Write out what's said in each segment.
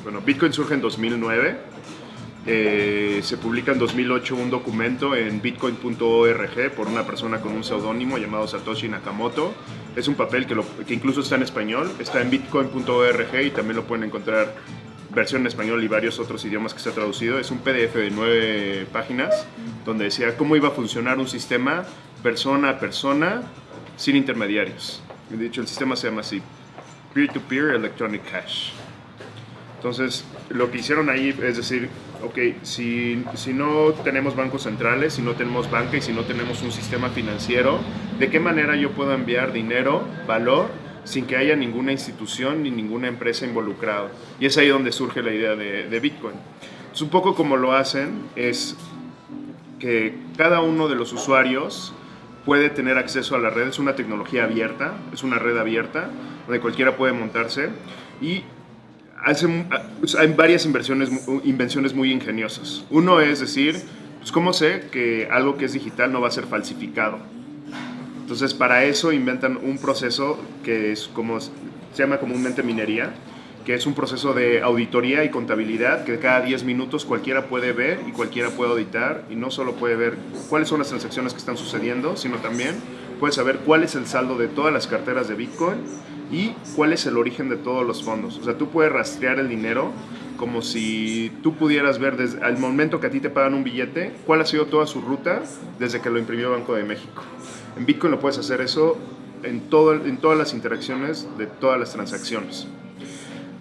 Bueno, Bitcoin surge en 2009. Se publica en 2008 un documento en bitcoin.org por una persona con un seudónimo llamado Satoshi Nakamoto. Es un papel que incluso está en español, está en bitcoin.org y también lo pueden encontrar versión en español y varios otros idiomas que se ha traducido. Es un PDF de 9 páginas donde decía cómo iba a funcionar un sistema persona a persona sin intermediarios. De hecho, el sistema se llama así: Peer-to-Peer Electronic Cash. Entonces, lo que hicieron ahí es decir, ok, si no tenemos bancos centrales, si no tenemos banca y si no tenemos un sistema financiero, ¿de qué manera yo puedo enviar dinero, valor, sin que haya ninguna institución ni ninguna empresa involucrada? Y es ahí donde surge la idea de Bitcoin. Entonces, un poco como lo hacen es que cada uno de los usuarios puede tener acceso a la red. Es una tecnología abierta, es una red abierta donde cualquiera puede montarse y hay varias invenciones muy ingeniosas. Uno es decir, pues ¿cómo sé que algo que es digital no va a ser falsificado? Entonces, para eso inventan un proceso que es se llama comúnmente minería, que es un proceso de auditoría y contabilidad que cada 10 minutos cualquiera puede ver y cualquiera puede auditar, y no solo puede ver cuáles son las transacciones que están sucediendo, sino también puede saber cuál es el saldo de todas las carteras de Bitcoin y cuál es el origen de todos los fondos. O sea, tú puedes rastrear el dinero como si tú pudieras ver desde el momento que a ti te pagan un billete, cuál ha sido toda su ruta desde que lo imprimió Banco de México. En Bitcoin lo puedes hacer eso en todas las interacciones de todas las transacciones.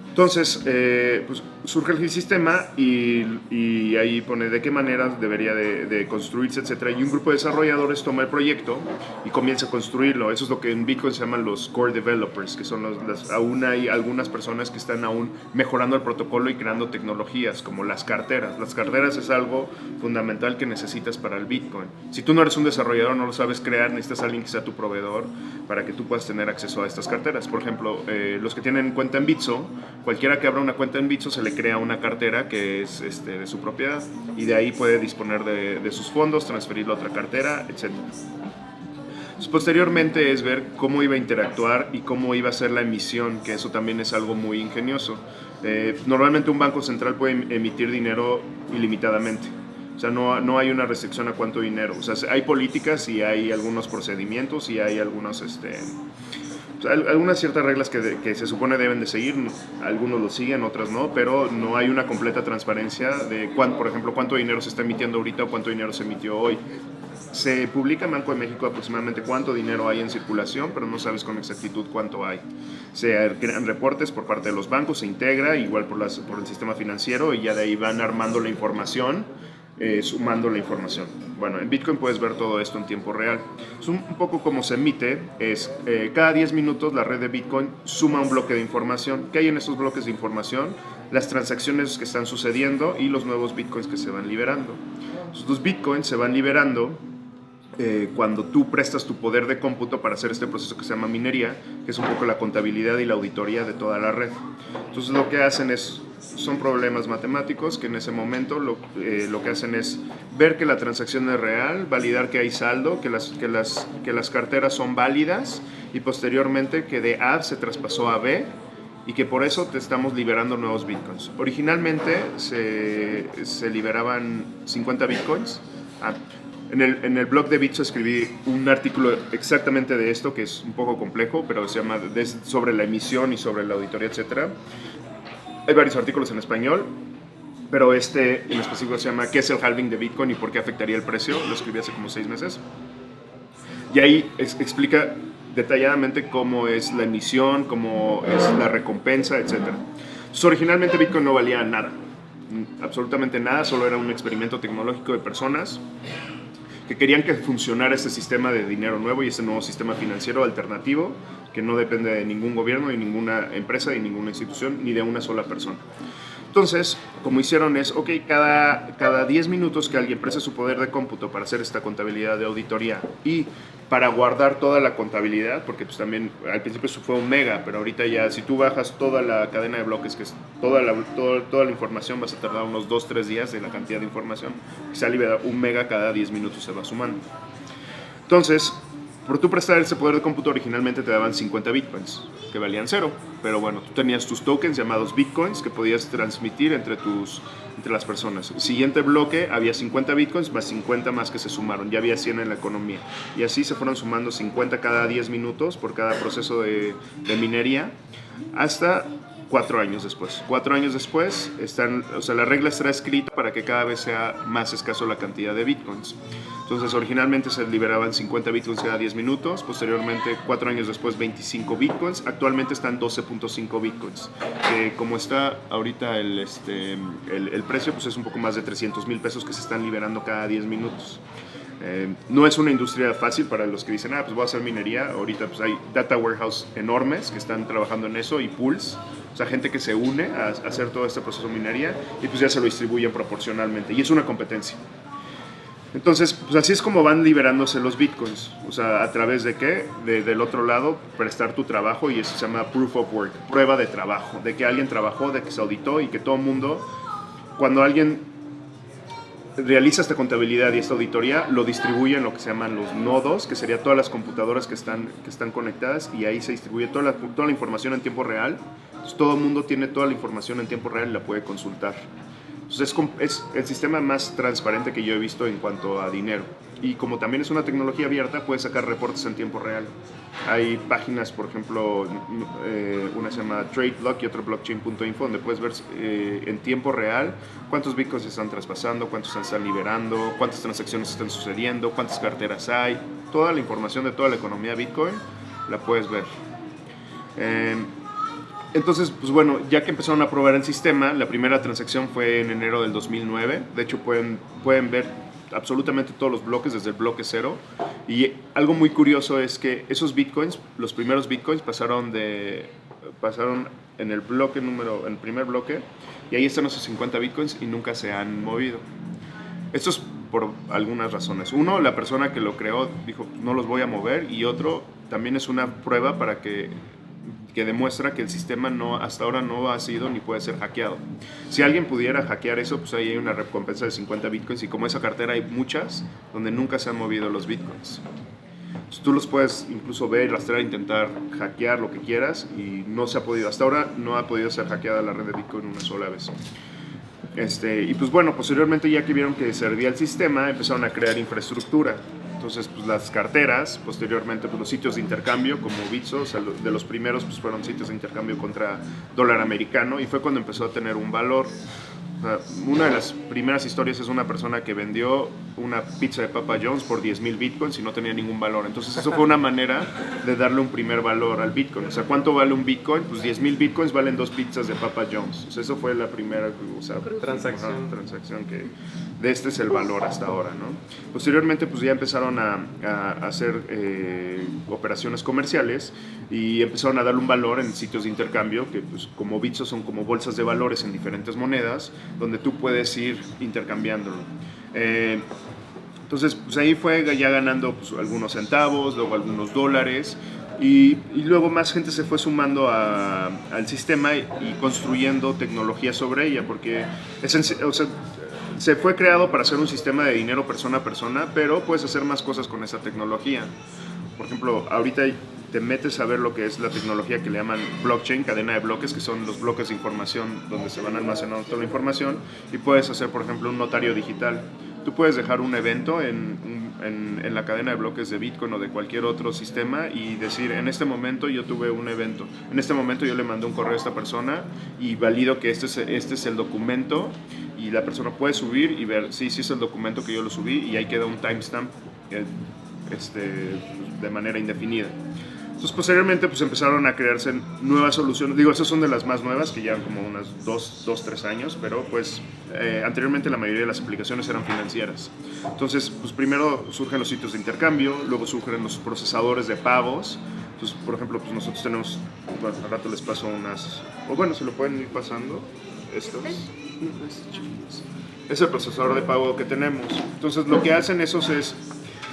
Entonces, pues surge el sistema y ahí pone de qué manera debería de construirse, etc. Y un grupo de desarrolladores toma el proyecto y comienza a construirlo. Eso es lo que en Bitcoin se llaman los core developers, que son aún hay algunas personas que están aún mejorando el protocolo y creando tecnologías como las carteras. Las carteras es algo fundamental que necesitas para el Bitcoin. Si tú no eres un desarrollador, no lo sabes crear, necesitas a alguien que sea tu proveedor para que tú puedas tener acceso a estas carteras. Por ejemplo, los que tienen cuenta en Bitso, cualquiera que abra una cuenta en Bitso se le crea una cartera que es de su propiedad y de ahí puede disponer de sus fondos, transferirlo a otra cartera, etc. Posteriormente es ver cómo iba a interactuar y cómo iba a ser la emisión, que eso también es algo muy ingenioso. Normalmente un banco central puede emitir dinero ilimitadamente. O sea, no hay una restricción a cuánto dinero. O sea, hay políticas y hay algunos procedimientos y hay algunos algunas ciertas reglas que se supone deben de seguir. Algunos lo siguen, otras no, pero no hay una completa transparencia de por ejemplo, cuánto dinero se está emitiendo ahorita o cuánto dinero se emitió hoy. Se publica en Banco de México aproximadamente cuánto dinero hay en circulación, pero no sabes con exactitud cuánto hay. Se crean reportes por parte de los bancos, se integra igual por el sistema financiero y ya de ahí van armando la información, sumando la información. Bueno, en Bitcoin puedes ver todo esto en tiempo real. Es un poco como se emite, cada 10 minutos la red de Bitcoin suma un bloque de información. ¿Qué hay en estos bloques de información? Las transacciones que están sucediendo y los nuevos Bitcoins que se van liberando. Los Bitcoins se van liberando cuando tú prestas tu poder de cómputo para hacer este proceso que se llama minería, que es un poco la contabilidad y la auditoría de toda la red. Entonces lo que hacen son problemas matemáticos que en ese momento lo que hacen es ver que la transacción es real, validar que hay saldo, que las carteras son válidas y posteriormente que de A se traspasó a B y que por eso te estamos liberando nuevos Bitcoins. Originalmente se liberaban 50 Bitcoins. En el blog de Bitso escribí un artículo exactamente de esto, que es un poco complejo, pero se llama sobre la emisión y sobre la auditoría, etc. Hay varios artículos en español, pero en específico se llama ¿Qué es el halving de Bitcoin y por qué afectaría el precio? Lo escribí hace como 6 meses. Y ahí explica detalladamente cómo es la emisión, cómo es la recompensa, etc. Entonces, originalmente Bitcoin no valía nada, absolutamente nada, solo era un experimento tecnológico de personas que querían que funcionara este sistema de dinero nuevo y este nuevo sistema financiero alternativo que no depende de ningún gobierno, ni ninguna empresa, ni ninguna institución, ni de una sola persona. Entonces, como hicieron es, ok, cada 10 minutos que alguien preste su poder de cómputo para hacer esta contabilidad de auditoría y para guardar toda la contabilidad, porque pues también al principio eso fue un mega, pero ahorita ya si tú bajas toda la cadena de bloques, que es toda la información, vas a tardar unos 2-3 días de la cantidad de información, que se ha liberado 1 mega cada 10 minutos se va sumando. Entonces, por tú prestar ese poder de cómputo originalmente te daban 50 bitcoins, que valían 0. pero bueno, tú tenías tus tokens llamados bitcoins que podías transmitir entre las personas. El siguiente bloque había 50 bitcoins más 50 más que se sumaron, ya había 100 en la economía. Y así se fueron sumando 50 cada 10 minutos por cada proceso de minería hasta 4 años después. 4 años después, la regla estará escrita para que cada vez sea más escaso la cantidad de bitcoins. Entonces, originalmente se liberaban 50 bitcoins cada 10 minutos, posteriormente, 4 años después, 25 bitcoins. Actualmente están 12.5 bitcoins. Como está ahorita el precio, pues es un poco más de 300 mil pesos que se están liberando cada 10 minutos. No es una industria fácil para los que dicen, pues voy a hacer minería. Ahorita pues hay data warehouse enormes que están trabajando en eso y pools. O sea, gente que se une a hacer todo este proceso de minería y pues ya se lo distribuyen proporcionalmente. Y es una competencia. Entonces, pues así es como van liberándose los bitcoins. O sea, ¿a través de qué? Del otro lado, prestar tu trabajo, y eso se llama proof of work, prueba de trabajo, de que alguien trabajó, de que se auditó y que todo el mundo, cuando alguien realiza esta contabilidad y esta auditoría, lo distribuye en lo que se llaman los nodos, que serían todas las computadoras que están conectadas, y ahí se distribuye toda la información en tiempo real. Entonces, todo el mundo tiene toda la información en tiempo real y la puede consultar. Entonces, es el sistema más transparente que yo he visto en cuanto a dinero. Y como también es una tecnología abierta, puedes sacar reportes en tiempo real. Hay páginas, por ejemplo, una se llama TradeBlock y otra blockchain.info, donde puedes ver en tiempo real cuántos bitcoins se están traspasando, cuántos se están liberando, cuántas transacciones están sucediendo, cuántas carteras hay. Toda la información de toda la economía Bitcoin la puedes ver. Entonces, pues bueno, ya que empezaron a probar el sistema, la primera transacción fue en enero del 2009. De hecho, pueden ver absolutamente todos los bloques desde el bloque 0. Y algo muy curioso es que esos bitcoins, los primeros bitcoins pasaron en el primer bloque, y ahí están esos 50 bitcoins y nunca se han movido. Esto es por algunas razones. Uno, la persona que lo creó dijo, no los voy a mover, y otro, también es una prueba para que demuestra que el sistema hasta ahora no ha sido ni puede ser hackeado. Si alguien pudiera hackear eso, pues ahí hay una recompensa de 50 bitcoins, y como esa cartera hay muchas donde nunca se han movido los bitcoins. Entonces, tú los puedes incluso ver, rastrear, intentar hackear lo que quieras, y no se ha podido. Hasta ahora no ha podido ser hackeada la red de Bitcoin una sola vez. Y pues bueno, posteriormente, ya que vieron que servía el sistema, empezaron a crear infraestructura. Entonces, pues las carteras, posteriormente pues los sitios de intercambio como Bitso, o sea, de los primeros pues fueron sitios de intercambio contra dólar americano, y fue cuando empezó a tener un valor. Una de las primeras historias es una persona que vendió una pizza de Papa John's por 10,000 bitcoins y no tenía ningún valor. Entonces eso fue una manera de darle un primer valor al bitcoin. O sea, ¿cuánto vale un bitcoin? Pues 10,000 bitcoins valen 2 pizzas de Papa John's. O sea, eso fue la primera transacción que de este es el valor hasta ahora, ¿no? Posteriormente pues ya empezaron a hacer operaciones comerciales, y empezaron a darle un valor en sitios de intercambio que pues como Bitso son como bolsas de valores en diferentes monedas, donde tú puedes ir intercambiándolo. Entonces, pues ahí fue ya ganando pues algunos centavos, luego algunos dólares, y luego más gente se fue sumando al sistema y construyendo tecnología sobre ella, porque se fue creado para hacer un sistema de dinero persona a persona, pero puedes hacer más cosas con esa tecnología. Por ejemplo, ahorita te metes a ver lo que es la tecnología que le llaman blockchain, cadena de bloques, que son los bloques de información donde se van almacenando toda la información, y puedes hacer, por ejemplo, un notario digital. Tú puedes dejar un evento en la cadena de bloques de Bitcoin o de cualquier otro sistema y decir, en este momento yo tuve un evento, en este momento yo le mandé un correo a esta persona y valido que este es el documento, y la persona puede subir y ver, sí es el documento que yo lo subí, y ahí queda un timestamp de manera indefinida. Entonces, posteriormente pues empezaron a crearse nuevas soluciones. Digo, esas son de las más nuevas, que llevan como unas 2-3 años, pero pues anteriormente la mayoría de las aplicaciones eran financieras. Entonces, pues primero surgen los sitios de intercambio, luego surgen los procesadores de pagos. Entonces, por ejemplo, pues nosotros tenemos, bueno, al rato les paso unas, o bueno, se lo pueden ir pasando, estos. Es el procesador de pago que tenemos. Entonces, lo que hacen esos es,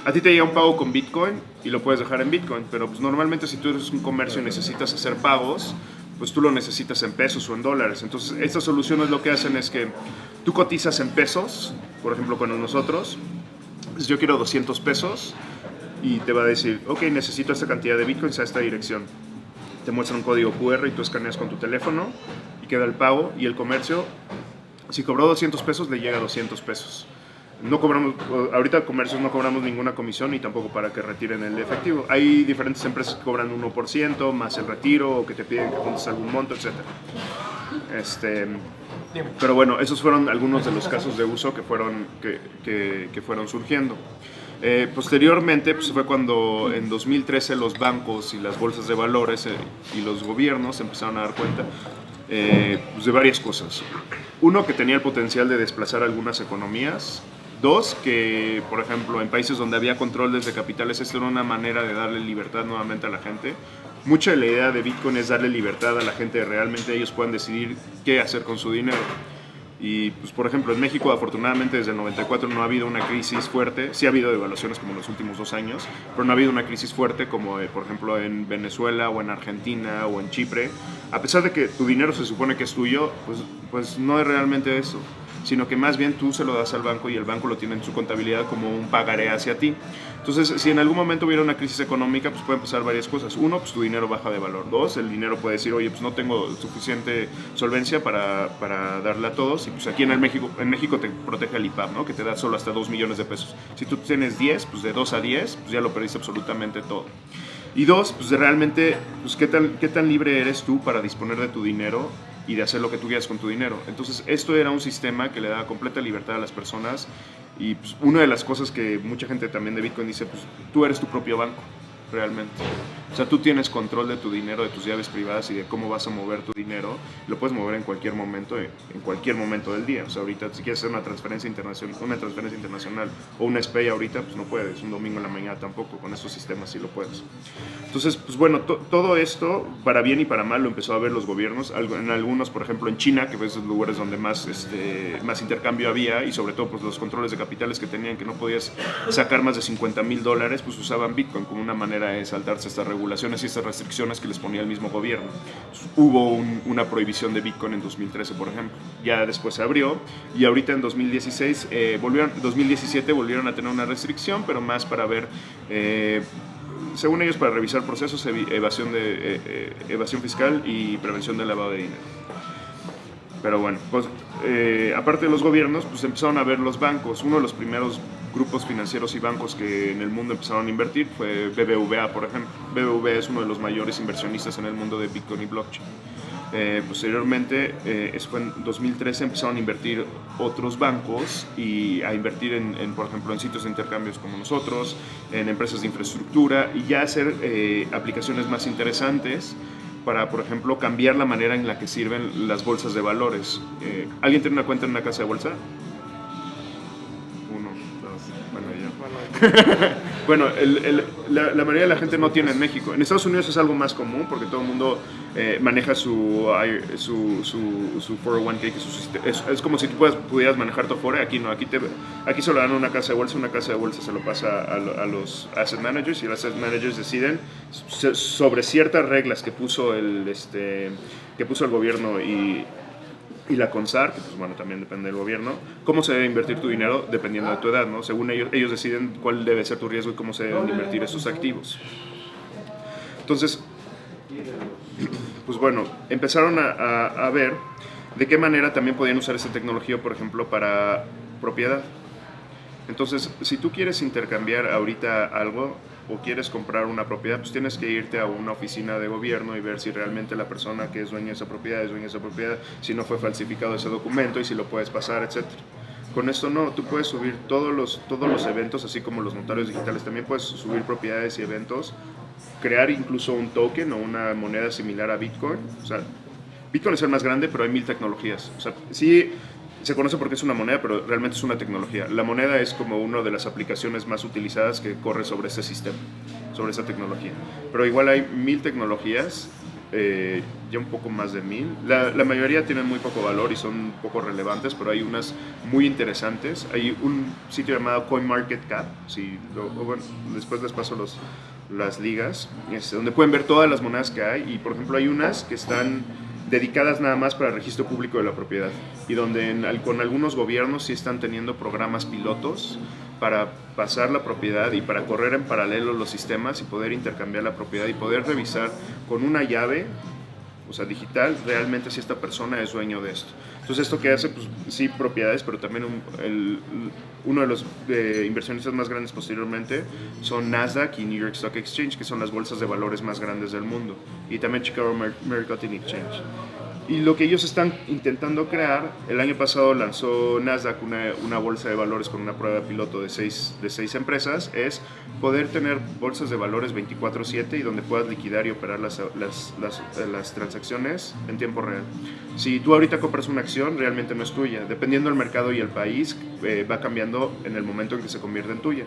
a ti te llega un pago con Bitcoin y lo puedes dejar en Bitcoin, pero pues normalmente si tú eres un comercio y necesitas hacer pagos, pues tú lo necesitas en pesos o en dólares. Entonces, estas soluciones lo que hacen es que tú cotizas en pesos, por ejemplo, con nosotros, pues yo quiero 200 pesos, y te va a decir, ok, necesito esta cantidad de Bitcoins a esta dirección. te muestran un código QR y tú escaneas con tu teléfono y queda el pago, y el comercio, si cobró 200 pesos, le llega a 200 pesos. No cobramos, ahorita comercios no cobramos ninguna comisión ni tampoco para que retiren el efectivo. Hay diferentes empresas que cobran 1% más el retiro, o que te piden que juntes algún monto, etc. Pero bueno, esos fueron algunos de los casos de uso que fueron surgiendo. Posteriormente, pues fue cuando en 2013 los bancos y las bolsas de valores y los gobiernos empezaron a dar cuenta pues de varias cosas. Uno, que tenía el potencial de desplazar algunas economías. Dos, que por ejemplo en países donde había controles de capitales, esto era una manera de darle libertad nuevamente a la gente. Mucha de la idea de Bitcoin es darle libertad a la gente, realmente ellos puedan decidir qué hacer con su dinero. Y pues por ejemplo en México, afortunadamente desde el 94 no ha habido una crisis fuerte. Sí ha habido devaluaciones como en los últimos 2 años, pero no ha habido una crisis fuerte como por ejemplo en Venezuela o en Argentina o en Chipre. A pesar de que tu dinero se supone que es tuyo, pues no es realmente eso, sino que más bien tú se lo das al banco y el banco lo tiene en su contabilidad como un pagaré hacia ti. Entonces, si en algún momento hubiera una crisis económica, pues pueden pasar varias cosas. Uno, pues tu dinero baja de valor. Dos, el dinero puede decir, oye, pues no tengo suficiente solvencia para darle a todos. Y pues aquí en México te protege el IPAB, ¿no? Que te da solo hasta 2 millones de pesos. Si tú tienes 10, pues de 2 a 10, pues ya lo perdiste absolutamente todo. Y dos, pues realmente, pues qué tan libre eres tú para disponer de tu dinero y de hacer lo que tú quieras con tu dinero. Entonces, esto era un sistema que le daba completa libertad a las personas. Y pues, una de las cosas que mucha gente también de Bitcoin dice, pues tú eres tu propio banco, realmente. O sea, tú tienes control de tu dinero, de tus llaves privadas y de cómo vas a mover tu dinero. Lo puedes mover en cualquier momento del día. O sea, ahorita si quieres hacer una transferencia internacional o un SPAY ahorita, pues no puedes. Un domingo en la mañana tampoco. Con estos sistemas sí lo puedes. Entonces, pues bueno, todo esto, para bien y para mal, lo empezó a ver los gobiernos. En algunos, por ejemplo, en China, que fue esos lugares donde más intercambio había, y sobre todo pues los controles de capitales que tenían, que no podías sacar más de $50,000, pues usaban Bitcoin como una manera de saltarse estas regulaciones y estas restricciones que les ponía el mismo gobierno. Hubo una prohibición de Bitcoin en 2013, por ejemplo. Ya después se abrió, y ahorita en 2017 volvieron a tener una restricción, pero más para ver, según ellos, para revisar procesos, evasión fiscal y prevención del lavado de dinero. Pero bueno, pues aparte de los gobiernos, pues empezaron a ver los bancos. Uno de los primeros grupos financieros y bancos que en el mundo empezaron a invertir fue BBVA, por ejemplo. BBVA es uno de los mayores inversionistas en el mundo de Bitcoin y blockchain. Posteriormente, eso fue en 2013, empezaron a invertir otros bancos y a invertir por ejemplo, en sitios de intercambios como nosotros, en empresas de infraestructura, y ya hacer aplicaciones más interesantes para, por ejemplo, cambiar la manera en la que sirven las bolsas de valores. ¿Alguien tiene una cuenta en una casa de bolsa? Uno, dos, bueno, yo. Bueno, la mayoría de la gente no tiene en México. En Estados Unidos es algo más común porque todo el mundo maneja su 401k, que es como si tú pudieras manejar tu Afore. Aquí no, aquí solo dan una casa de bolsa se lo pasa a los asset managers, y los asset managers deciden sobre ciertas reglas que puso el gobierno y la CONSAR, que pues bueno, también depende del gobierno, cómo se debe invertir tu dinero dependiendo de tu edad, ¿no? Según ellos deciden cuál debe ser tu riesgo y cómo se deben invertir esos activos. Entonces, pues bueno, empezaron a ver de qué manera también podían usar esta tecnología, por ejemplo, para propiedad. Entonces, si tú quieres intercambiar ahorita algo o quieres comprar una propiedad, pues tienes que irte a una oficina de gobierno y ver si realmente la persona que es dueña de esa propiedad es dueña de esa propiedad, si no fue falsificado ese documento y si lo puedes pasar, etc. Con esto no, tú puedes subir todos los eventos, así como los notarios digitales, también puedes subir propiedades y eventos, crear incluso un token o una moneda similar a Bitcoin. O sea, Bitcoin es el más grande, pero hay 1000 tecnologías. O sea, sí se conoce porque es una moneda, pero realmente es una tecnología. La moneda es como una de las aplicaciones más utilizadas que corre sobre ese sistema, sobre esa tecnología. Pero igual hay 1000 tecnologías, ya un poco más de 1000. La mayoría tienen muy poco valor y son poco relevantes, pero hay unas muy interesantes. Hay un sitio llamado CoinMarketCap, bueno, después les paso las ligas, donde pueden ver todas las monedas que hay. Y por ejemplo hay unas que están dedicadas nada más para el registro público de la propiedad y donde con algunos gobiernos sí están teniendo programas pilotos para pasar la propiedad y para correr en paralelo los sistemas y poder intercambiar la propiedad y poder revisar con una llave, o sea, digital, realmente si esta persona es dueño de esto. Entonces, esto que hace, pues sí, propiedades, pero también uno de los inversionistas más grandes posteriormente son Nasdaq y New York Stock Exchange, que son las bolsas de valores más grandes del mundo, y también Chicago Mercantile Exchange. Y lo que ellos están intentando crear, el año pasado lanzó Nasdaq una bolsa de valores con una prueba piloto de seis empresas, es poder tener bolsas de valores 24/7 y donde puedas liquidar y operar las transacciones en tiempo real. Si tú ahorita compras una acción, realmente no es tuya. Dependiendo del mercado y el país, va cambiando en el momento en que se convierte en tuya.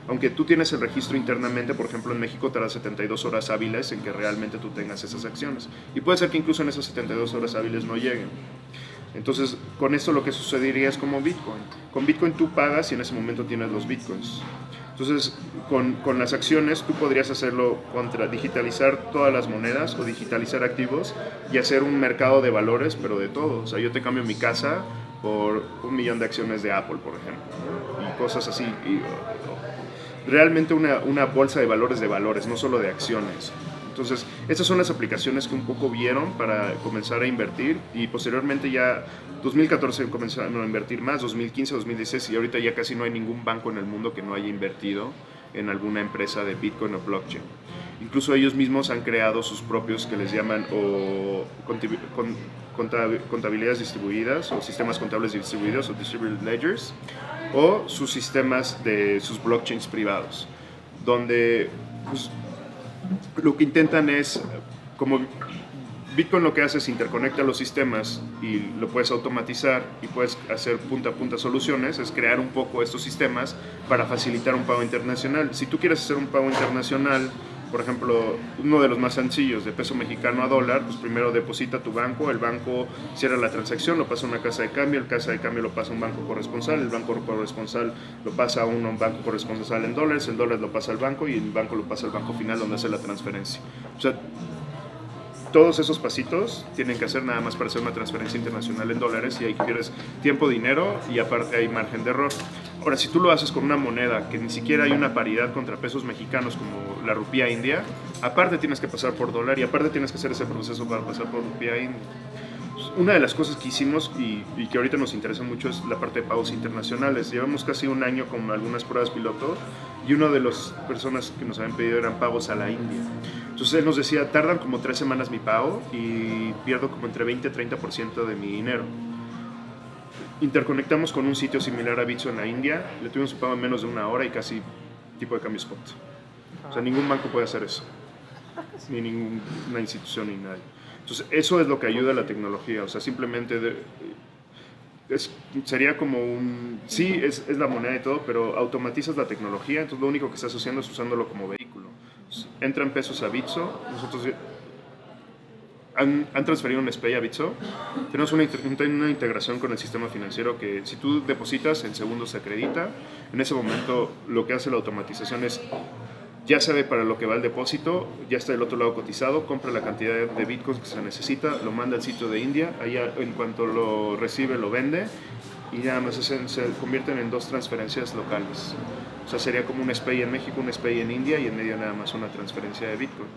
Aunque tú tienes el registro internamente, por ejemplo en México te da 72 horas hábiles en que realmente tú tengas esas acciones. Y puede ser que incluso en esas 72 horas hábiles no lleguen. Entonces, con esto lo que sucedería es como Bitcoin. Con Bitcoin tú pagas y en ese momento tienes los Bitcoins. Entonces, con las acciones tú podrías hacerlo digitalizar todas las monedas o digitalizar activos y hacer un mercado de valores, pero de todo. O sea, yo te cambio mi casa por 1.000.000 de acciones de Apple, por ejemplo, ¿no? Y cosas así. Realmente una bolsa de valores, no solo de acciones. Entonces, estas son las aplicaciones que un poco vieron para comenzar a invertir y posteriormente ya 2014 comenzaron a invertir más, 2015, 2016 y ahorita ya casi no hay ningún banco en el mundo que no haya invertido en alguna empresa de Bitcoin o blockchain. Incluso ellos mismos han creado sus propios que les llaman contabilidades distribuidas o sistemas contables distribuidos o distributed ledgers o sus sistemas de sus blockchains privados, donde pues, lo que intentan es, como Bitcoin lo que hace es interconecta los sistemas y lo puedes automatizar y puedes hacer punta a punta soluciones, es crear un poco estos sistemas para facilitar un pago internacional. Si tú quieres hacer un pago internacional, por ejemplo, uno de los más sencillos, de peso mexicano a dólar, pues primero deposita a tu banco, el banco cierra la transacción, lo pasa a una casa de cambio, el casa de cambio lo pasa a un banco corresponsal, el banco corresponsal lo pasa a un banco corresponsal en dólares, el dólar lo pasa al banco y el banco lo pasa al banco final donde hace la transferencia. O sea, todos esos pasitos tienen que hacer nada más para hacer una transferencia internacional en dólares y ahí quieres tiempo, dinero y aparte hay margen de error. Ahora, si tú lo haces con una moneda que ni siquiera hay una paridad contra pesos mexicanos como la rupia india, aparte tienes que pasar por dólar y aparte tienes que hacer ese proceso para pasar por rupia india. Una de las cosas que hicimos y que ahorita nos interesa mucho es la parte de pagos internacionales. Llevamos casi un año con algunas pruebas piloto y una de las personas que nos habían pedido eran pagos a la India. Entonces él nos decía, tardan como 3 semanas mi pago y pierdo como entre 20 y 30% de mi dinero. Interconectamos con un sitio similar a Bitso en la India, le tuvimos un pago en menos de una hora y casi tipo de cambio spot. O sea, ningún banco puede hacer eso, ni ninguna institución ni nadie. Entonces, eso es lo que ayuda a la tecnología, o sea, simplemente sería como sí, es la moneda y todo, pero automatizas la tecnología, entonces lo único que estás haciendo es usándolo como vehículo. Entonces, entran pesos a Bitso, nosotros han transferido un SPAY a Bitso, tenemos una integración con el sistema financiero que si tú depositas, en segundos se acredita, en ese momento lo que hace la automatización es ya sabe para lo que va el depósito, ya está del otro lado cotizado, compra la cantidad de bitcoins que se necesita, lo manda al sitio de India, allá en cuanto lo recibe lo vende y nada más se convierten en 2 transferencias locales. O sea, sería como un SPAY en México, un SPAY en India y en medio nada más una transferencia de bitcoin.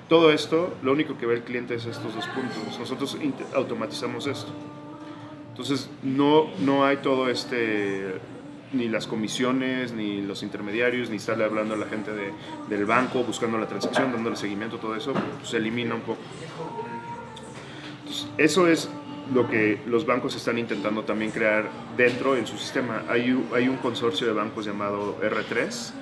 Todo esto, lo único que ve el cliente es estos 2 puntos. Nosotros automatizamos esto. Entonces, no hay todo ni las comisiones, ni los intermediarios, ni estarle hablando a la gente del banco, buscando la transacción, dándole seguimiento, todo eso, pues, se elimina un poco. Entonces, eso es lo que los bancos están intentando también crear dentro en su sistema. Hay un consorcio de bancos llamado R3,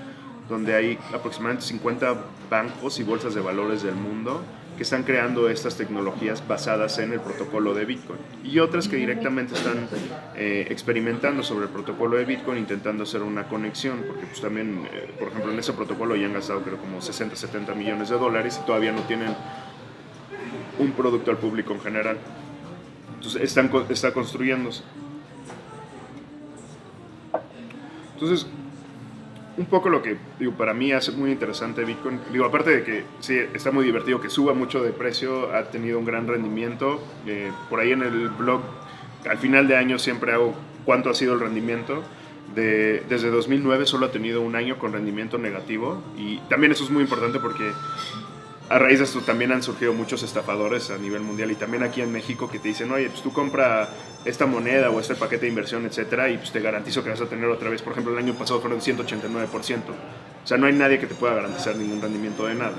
donde hay aproximadamente 50 bancos y bolsas de valores del mundo que están creando estas tecnologías basadas en el protocolo de Bitcoin y otras que directamente están experimentando sobre el protocolo de Bitcoin, intentando hacer una conexión, porque pues también, por ejemplo, en ese protocolo ya han gastado creo como 60, 70 millones de dólares y todavía no tienen un producto al público en general. Entonces está construyéndose. Entonces, un poco lo que, digo, para mí hace muy interesante Bitcoin. Digo, aparte de que sí, está muy divertido que suba mucho de precio, ha tenido un gran rendimiento. Por ahí en el blog, al final de año siempre hago cuánto ha sido el rendimiento. Desde 2009 solo ha tenido un año con rendimiento negativo. Y también eso es muy importante porque a raíz de esto también han surgido muchos estafadores a nivel mundial y también aquí en México que te dicen, oye, pues tú compra esta moneda o este paquete de inversión, etcétera, y pues te garantizo que vas a tener otra vez, por ejemplo, el año pasado fueron 189%. O sea, no hay nadie que te pueda garantizar ningún rendimiento de nada.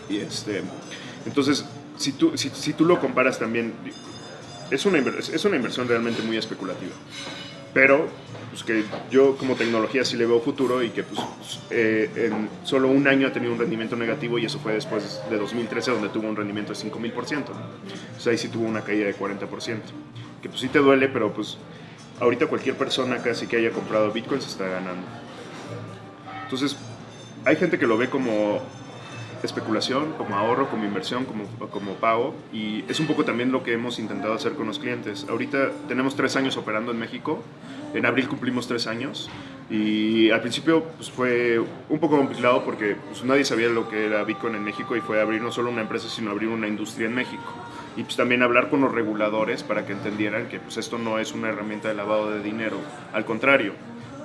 Y entonces, si tú lo comparas también, es una inversión realmente muy especulativa. Pero pues que yo como tecnología sí le veo futuro y que pues, en solo un año ha tenido un rendimiento negativo y eso fue después de 2013 donde tuvo un rendimiento de 5000%. O sea, ahí sí tuvo una caída de 40%. Que pues sí te duele, pero pues ahorita cualquier persona casi que haya comprado Bitcoin se está ganando. Entonces, hay gente que lo ve como especulación, como ahorro, como inversión, como pago, y es un poco también lo que hemos intentado hacer con los clientes. Ahorita tenemos 3 años operando en México, en abril cumplimos 3 años y al principio pues, fue un poco complicado porque pues, nadie sabía lo que era Bitcoin en México y fue abrir no solo una empresa sino abrir una industria en México y pues también hablar con los reguladores para que entendieran que pues, esto no es una herramienta de lavado de dinero, al contrario.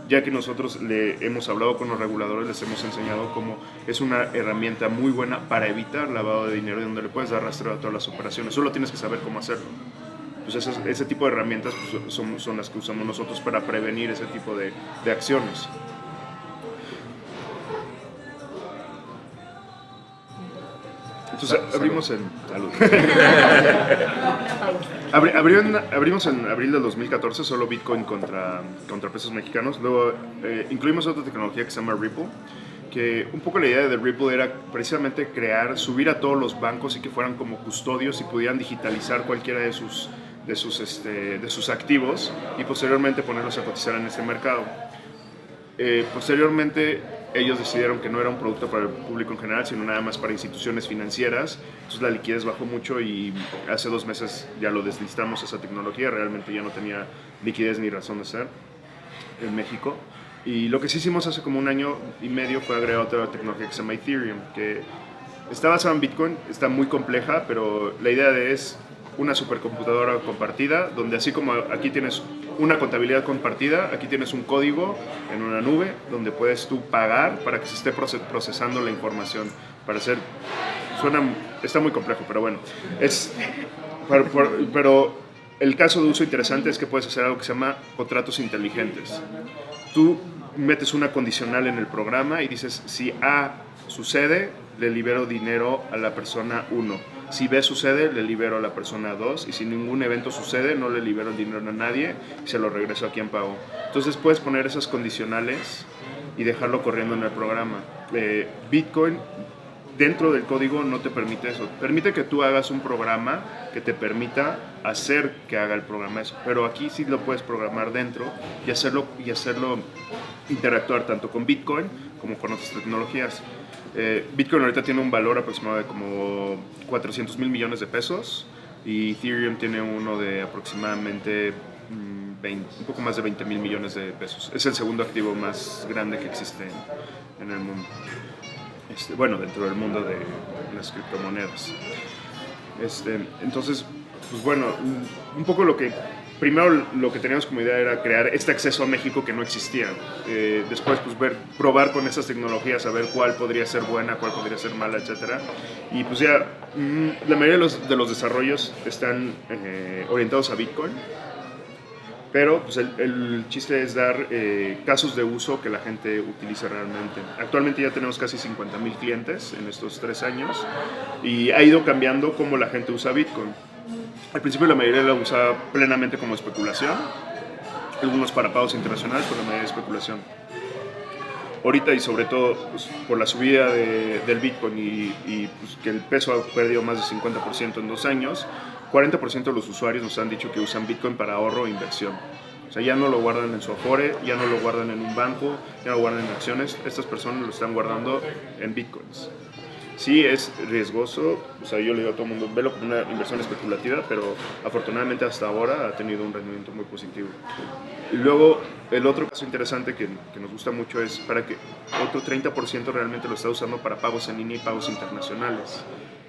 Ya que nosotros le hemos hablado con los reguladores, les hemos enseñado cómo es una herramienta muy buena para evitar lavado de dinero y donde le puedes dar rastreo a todas las operaciones. Solo tienes que saber cómo hacerlo. Pues ese tipo de herramientas pues, son las que usamos nosotros para prevenir ese tipo de acciones. Entonces abrimos en... Salud. Abrimos en abril del 2014 solo Bitcoin contra pesos mexicanos. Luego incluimos otra tecnología que se llama Ripple, que un poco la idea de Ripple era precisamente subir a todos los bancos y que fueran como custodios y pudieran digitalizar cualquiera de sus activos y posteriormente ponerlos a cotizar en este mercado. Posteriormente ellos decidieron que no era un producto para el público en general, sino nada más para instituciones financieras. Entonces la liquidez bajó mucho y hace 2 meses ya lo deslistamos esa tecnología. Realmente ya no tenía liquidez ni razón de ser en México. Y lo que sí hicimos hace como 1 año y medio fue agregar otra tecnología que se llama Ethereum, que está basada en Bitcoin, está muy compleja, pero la idea es una supercomputadora compartida, donde así como aquí tienes una contabilidad compartida, aquí tienes un código en una nube donde puedes tú pagar para que se esté procesando la información. Está muy complejo, pero bueno. Pero el caso de uso interesante es que puedes hacer algo que se llama contratos inteligentes. Tú metes una condicional en el programa y dices, si A sucede, le libero dinero a la persona 1. Si B sucede, le libero a la persona 2. Y si ningún evento sucede, no le libero el dinero a nadie y se lo regreso a quien pagó. Entonces puedes poner esas condicionales y dejarlo corriendo en el programa. Bitcoin, dentro del código, no te permite eso. Permite que tú hagas un programa que te permita hacer que haga el programa eso. Pero aquí sí lo puedes programar dentro y hacerlo interactuar tanto con Bitcoin como con otras tecnologías. Bitcoin ahorita tiene un valor aproximado de como 400 mil millones de pesos y Ethereum tiene uno de aproximadamente un poco más de 20 mil millones de pesos. Es el segundo activo más grande que existe en el mundo. Dentro del mundo de las criptomonedas. Entonces, pues bueno, un poco primero lo que teníamos como idea era crear este acceso a México que no existía. Después, pues probar con esas tecnologías, a ver cuál podría ser buena, cuál podría ser mala, etc. Y pues ya, la mayoría de los desarrollos están orientados a Bitcoin. Pero pues el chiste es dar casos de uso que la gente utilice realmente. Actualmente ya tenemos casi 50,000 clientes en estos 3 años y ha ido cambiando cómo la gente usa Bitcoin. Al principio la mayoría lo usaba plenamente como especulación, algunos para pagos internacionales, pero la mayoría de especulación. Ahorita y sobre todo pues, por la subida del Bitcoin y pues, que el peso ha perdido más de 50% en 2 años, 40% de los usuarios nos han dicho que usan Bitcoin para ahorro e inversión. O sea, ya no lo guardan en su Afore, ya no lo guardan en un banco, ya no lo guardan en acciones. Estas personas lo están guardando en Bitcoins. Sí, es riesgoso, o sea, yo le digo a todo el mundo, velo como una inversión especulativa, pero afortunadamente hasta ahora ha tenido un rendimiento muy positivo. Y luego, el otro caso interesante que nos gusta mucho es para que otro 30% realmente lo está usando para pagos en línea y pagos internacionales.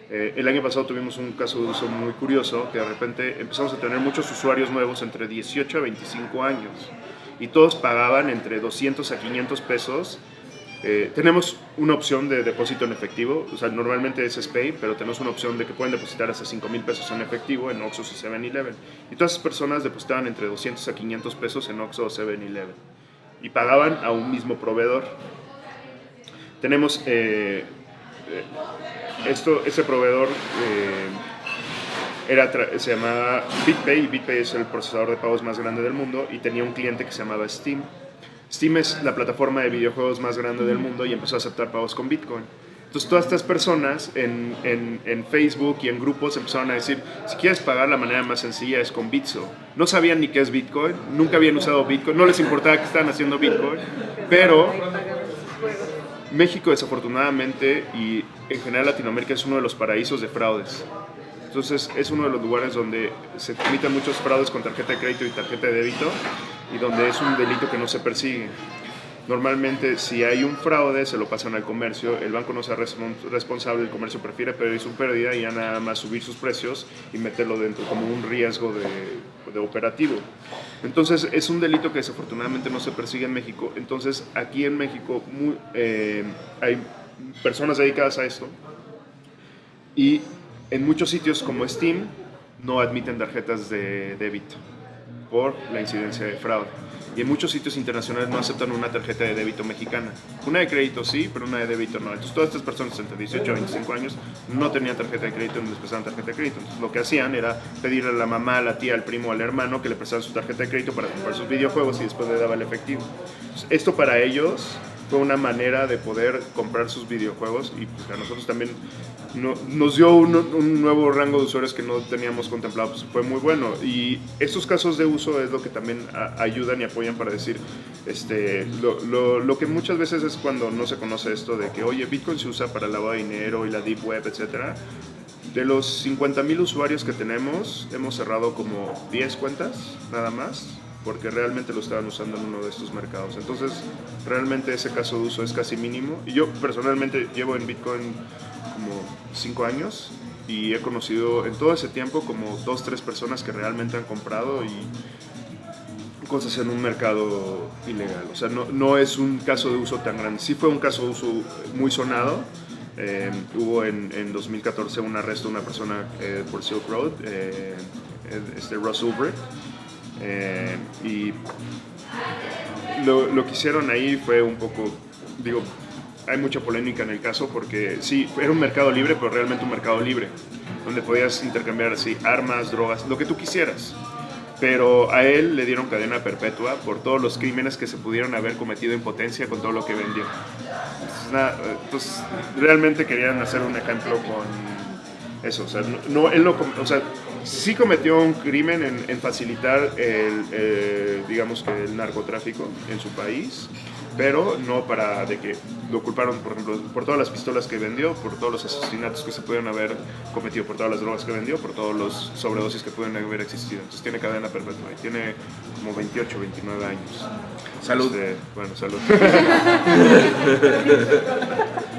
El año pasado tuvimos un caso de uso muy curioso, que de repente empezamos a tener muchos usuarios nuevos entre 18 a 25 años, y todos pagaban entre 200 a 500 pesos. Tenemos una opción de depósito en efectivo, o sea, normalmente es SPAY, pero tenemos una opción de que pueden depositar hasta 5,000 pesos en efectivo en Oxxo y 7-Eleven. Y todas esas personas depositaban entre 200 a 500 pesos en Oxxo o 7-Eleven. Y pagaban a un mismo proveedor. Tenemos ese proveedor se llamaba BitPay, y BitPay es el procesador de pagos más grande del mundo, y tenía un cliente que se llamaba Steam. Steam es la plataforma de videojuegos más grande del mundo y empezó a aceptar pagos con Bitcoin. Entonces todas estas personas en Facebook y en grupos empezaron a decir, si quieres pagar, la manera más sencilla es con Bitso. No sabían ni qué es Bitcoin, nunca habían usado Bitcoin, no les importaba que estaban haciendo Bitcoin, pero México desafortunadamente y en general Latinoamérica es uno de los paraísos de fraudes. Entonces es uno de los lugares donde se cometen muchos fraudes con tarjeta de crédito y tarjeta de débito, y donde es un delito que no se persigue. Normalmente si hay un fraude se lo pasan al comercio, el banco no se hace responsable, el comercio prefiere pedir su pérdida y ya nada más subir sus precios y meterlo dentro como un riesgo de operativo. Entonces es un delito que desafortunadamente no se persigue en México. Entonces aquí en México hay personas dedicadas a esto, y en muchos sitios como Steam no admiten tarjetas de débito por la incidencia de fraude. Y en muchos sitios internacionales no aceptan una tarjeta de débito mexicana. Una de crédito sí, pero una de débito no. Entonces todas estas personas entre 18 y 25 años no tenían tarjeta de crédito ni les prestaban tarjeta de crédito. Entonces lo que hacían era pedirle a la mamá, a la tía, al primo, al hermano que le prestaran su tarjeta de crédito para comprar sus videojuegos y después le daba el efectivo. Entonces, esto para ellos fue una manera de poder comprar sus videojuegos, y pues a nosotros también nos dio un nuevo rango de usuarios que no teníamos contemplado. Pues fue muy bueno, y estos casos de uso es lo que también ayudan y apoyan para decir lo que muchas veces es cuando no se conoce esto de que, oye, Bitcoin se usa para lavado de dinero y la Deep Web, etcétera. De los 50,000 usuarios que tenemos, hemos cerrado como 10 cuentas nada más, porque realmente lo estaban usando en uno de estos mercados. Entonces, realmente ese caso de uso es casi mínimo. Y yo personalmente llevo en Bitcoin como 5 años, y he conocido en todo ese tiempo como 2-3 personas que realmente han comprado y cosas en un mercado ilegal. O sea, no es un caso de uso tan grande. Sí fue un caso de uso muy sonado. Hubo en 2014 un arresto de una persona por Silk Road, Russ Ulbricht. Y lo que hicieron ahí fue un poco, hay mucha polémica en el caso, porque sí, era un mercado libre, pero realmente un mercado libre, donde podías intercambiar así armas, drogas, lo que tú quisieras. Pero a él le dieron cadena perpetua por todos los crímenes que se pudieron haber cometido en potencia con todo lo que vendió. Entonces realmente querían hacer un ejemplo con eso. O sea, o sea, sí cometió un crimen en facilitar digamos que el narcotráfico en su país, pero no para de que lo culparon, por ejemplo, por todas las pistolas que vendió, por todos los asesinatos que se pudieron haber cometido, por todas las drogas que vendió, por todos los sobredosis que pudieron haber existido. Entonces tiene cadena perpetua y tiene como 28, 29 años. Salud. Bueno, salud.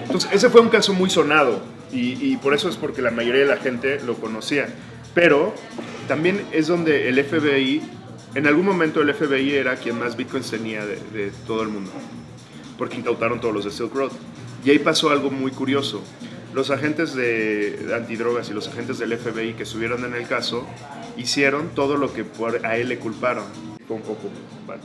Entonces ese fue un caso muy sonado, y por eso es porque la mayoría de la gente lo conocía. Pero también es donde el FBI, en algún momento el FBI era quien más bitcoins tenía de todo el mundo, porque incautaron todos los de Silk Road. Y ahí pasó algo muy curioso. Los agentes de antidrogas y los agentes del FBI que estuvieron en el caso hicieron todo lo que a él le culparon. Fue un poco bueno.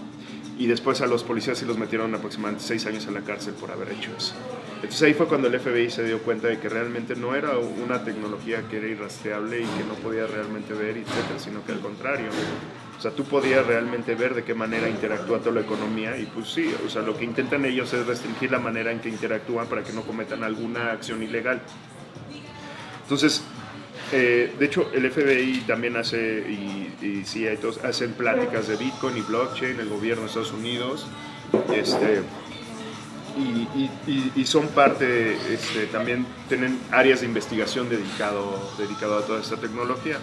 Y después a los policías sí los metieron aproximadamente 6 años en la cárcel por haber hecho eso. Entonces ahí fue cuando el FBI se dio cuenta de que realmente no era una tecnología que era irrastreable y que no podía realmente ver, etcétera, sino que al contrario. O sea, tú podías realmente ver de qué manera interactúa toda la economía, y pues sí, o sea, lo que intentan ellos es restringir la manera en que interactúan para que no cometan alguna acción ilegal. Entonces, de hecho, el FBI también hace, y CIA y todos, hacen pláticas de Bitcoin y blockchain, el gobierno de Estados Unidos, y son parte, también tienen áreas de investigación dedicado a toda esta tecnología.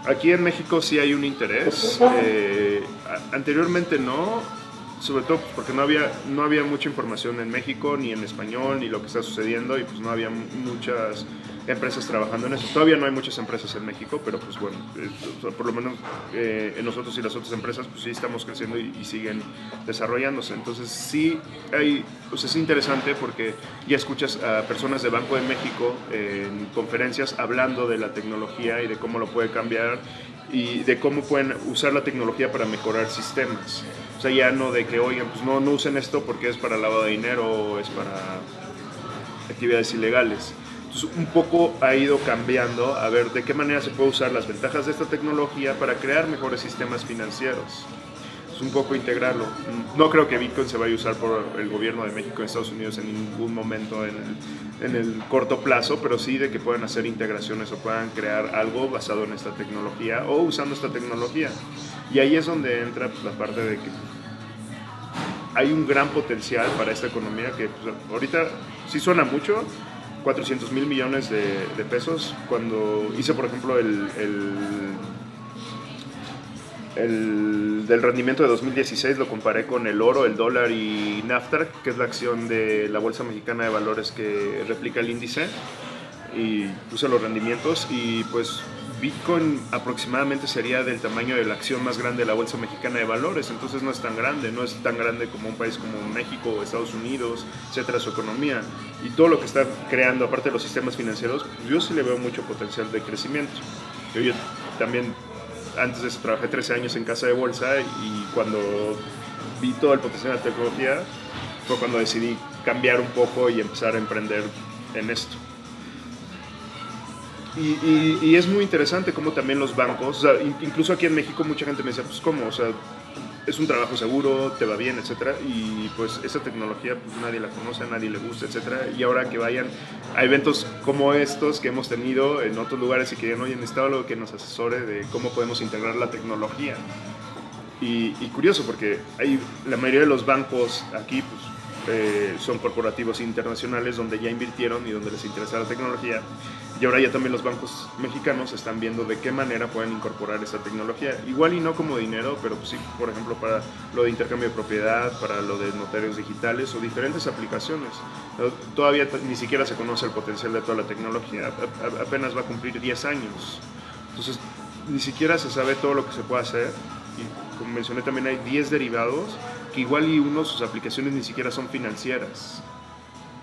Aquí en México sí hay un interés, anteriormente no, sobre todo porque no había mucha información en México, ni en español, ni lo que está sucediendo, y pues no había muchas empresas trabajando en eso. Todavía no hay muchas empresas en México, pero pues bueno, por lo menos nosotros y las otras empresas pues sí estamos creciendo y siguen desarrollándose. Entonces sí pues es interesante porque ya escuchas a personas de Banco de México en conferencias hablando de la tecnología y de cómo lo puede cambiar y de cómo pueden usar la tecnología para mejorar sistemas. O sea, ya no de que, oigan, pues no usen esto porque es para lavado de dinero o es para actividades ilegales. Entonces, un poco ha ido cambiando a ver de qué manera se puede usar las ventajas de esta tecnología para crear mejores sistemas financieros. Es un poco integrarlo. No creo que Bitcoin se vaya a usar por el gobierno de México en Estados Unidos en ningún momento en el corto plazo, pero sí de que puedan hacer integraciones o puedan crear algo basado en esta tecnología o usando esta tecnología. Y ahí es donde entra pues, la parte de que hay un gran potencial para esta economía que pues, ahorita sí suena mucho, 400,000 millones de pesos. Cuando hice, por ejemplo, del rendimiento de 2016, lo comparé con el oro, el dólar y Nasdaq, que es la acción de la Bolsa Mexicana de Valores que replica el índice, y puse los rendimientos y pues Bitcoin aproximadamente sería del tamaño de la acción más grande de la Bolsa Mexicana de Valores, entonces no es tan grande como un país como México o Estados Unidos, etcétera, su economía. Y todo lo que está creando, aparte de los sistemas financieros, pues yo sí le veo mucho potencial de crecimiento. Yo también, antes de eso, trabajé 13 años en casa de bolsa y cuando vi todo el potencial de la tecnología, fue cuando decidí cambiar un poco y empezar a emprender en esto. Y es muy interesante cómo también los bancos, o sea, incluso aquí en México mucha gente me decía, pues cómo, o sea, es un trabajo seguro, te va bien, etcétera, y pues esa tecnología pues nadie la conoce, a nadie le gusta, etcétera, y ahora que vayan a eventos como estos que hemos tenido en otros lugares y que digan, oye, necesitaba algo que nos asesore de cómo podemos integrar la tecnología. Y curioso porque la mayoría de los bancos aquí pues son corporativos internacionales donde ya invirtieron y donde les interesa la tecnología, y ahora ya también los bancos mexicanos están viendo de qué manera pueden incorporar esa tecnología, igual y no como dinero, pero pues sí, por ejemplo, para lo de intercambio de propiedad, para lo de notarios digitales o diferentes aplicaciones. Todavía ni siquiera se conoce el potencial de toda la tecnología, apenas va a cumplir 10 años, entonces ni siquiera se sabe todo lo que se puede hacer. Y como mencioné, también hay 10 derivados que igual y sus aplicaciones ni siquiera son financieras.